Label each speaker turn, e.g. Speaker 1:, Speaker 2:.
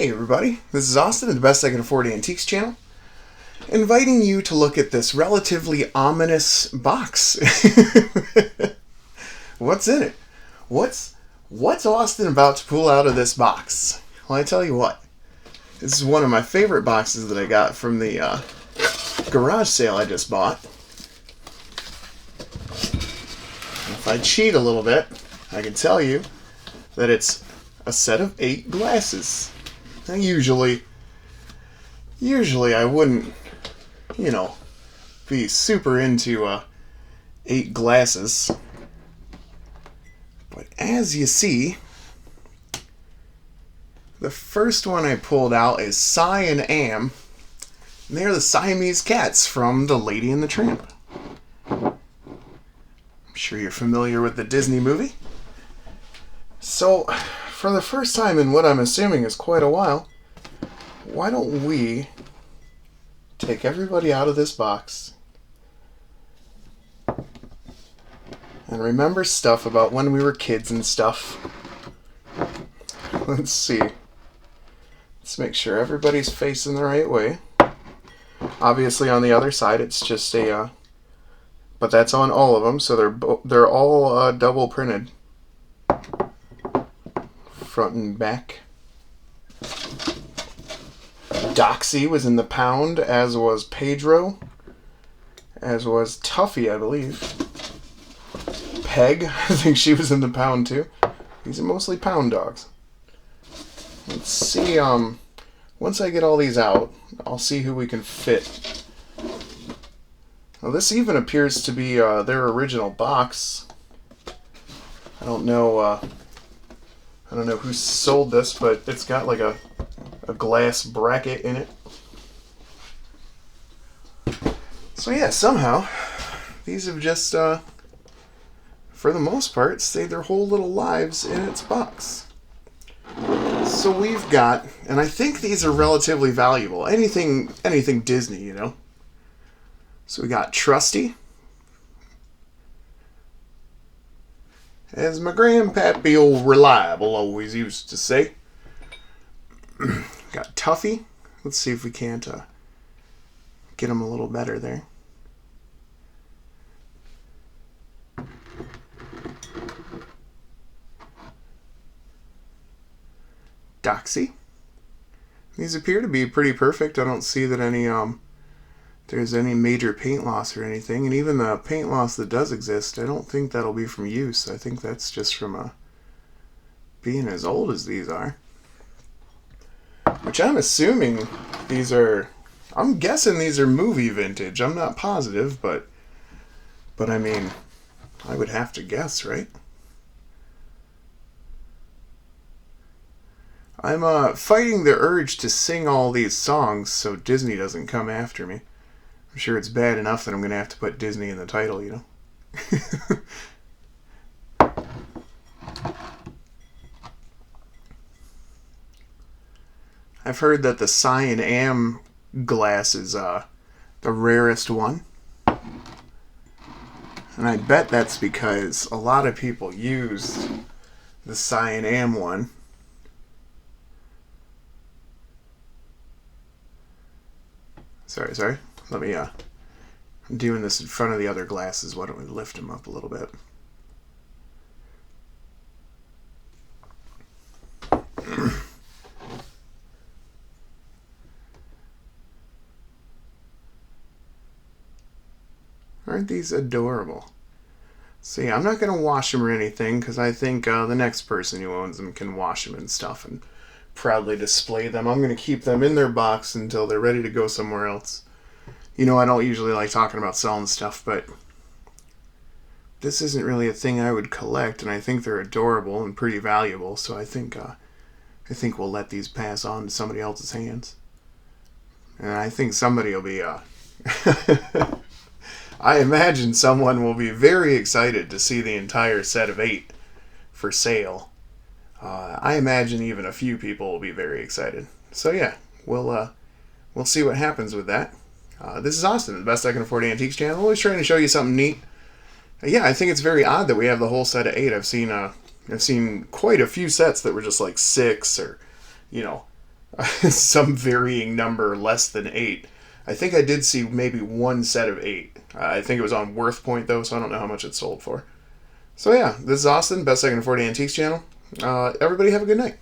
Speaker 1: Hey everybody, this is Austin at the Best I Can Afford Antiques channel, inviting you to look at this relatively ominous box. What's in it? What's Austin about to pull out of this box? Well, I tell you what, this is one of my favorite boxes that I got from the garage sale I just bought. And if I cheat a little bit, I can tell you that it's a set of 8 glasses. Now, usually I wouldn't, be super into 8 glasses. But as you see, the first one I pulled out is Si and Am. And they're the Siamese cats from The Lady and the Tramp. I'm sure you're familiar with the Disney movie. So, for the first time in what I'm assuming is quite a while, why don't we take everybody out of this box and remember stuff about when we were kids and stuff. Let's see. Let's make sure everybody's facing the right way. Obviously on the other side it's just a, but that's on all of them, so they're all double printed. Front and back. Doxy was in the pound, as was Pedro, as was Tuffy, I believe. Peg, I think she was in the pound too. These are mostly pound dogs. Let's see, once I get all these out, I'll see who we can fit. Well, this even appears to be their original box. I don't know who sold this, but it's got like a glass bracket in it. So yeah, somehow these have just, for the most part, stayed their whole little lives in its box. So we've got, and I think these are relatively valuable. Anything Disney, So we got Trusty, as my grandpappy old reliable always used to say. Got Tuffy. Let's see if we can't get him a little better there. Doxy. These appear to be pretty perfect. I don't see that there's any major paint loss or anything, and even the paint loss that does exist, I don't think that'll be from use. I think that's just from being as old as these are. Which I'm assuming I'm guessing these are movie vintage. I'm not positive, but I mean, I would have to guess, right? I'm fighting the urge to sing all these songs so Disney doesn't come after me. I'm sure it's bad enough that I'm going to have to put Disney in the title, I've heard that the Si and Am glass is the rarest one. And I bet that's because a lot of people use the Si and Am one. Sorry. Let me, I'm doing this in front of the other glasses. Why don't we lift them up a little bit? Aren't these adorable? See, I'm not going to wash them or anything, because I think the next person who owns them can wash them and stuff and proudly display them. I'm going to keep them in their box until they're ready to go somewhere else. I don't usually like talking about selling stuff, but this isn't really a thing I would collect, and I think they're adorable and pretty valuable, so I think we'll let these pass on to somebody else's hands. And I think somebody will be I imagine someone will be very excited to see the entire set of 8 for sale. I imagine even a few people will be very excited. So yeah, we'll see what happens with that. This is Austin, the Best I Can Afford Antiques channel. Always trying to show you something neat. Yeah, I think it's very odd that we have the whole set of 8. I've seen quite a few sets that were just like 6 or Some varying number less than 8. I think I did see maybe one set of 8. I think it was on Worth Point, though, so I don't know how much it sold for. So, yeah, this is Austin, Best Second 40 Antiques channel. Everybody have a good night.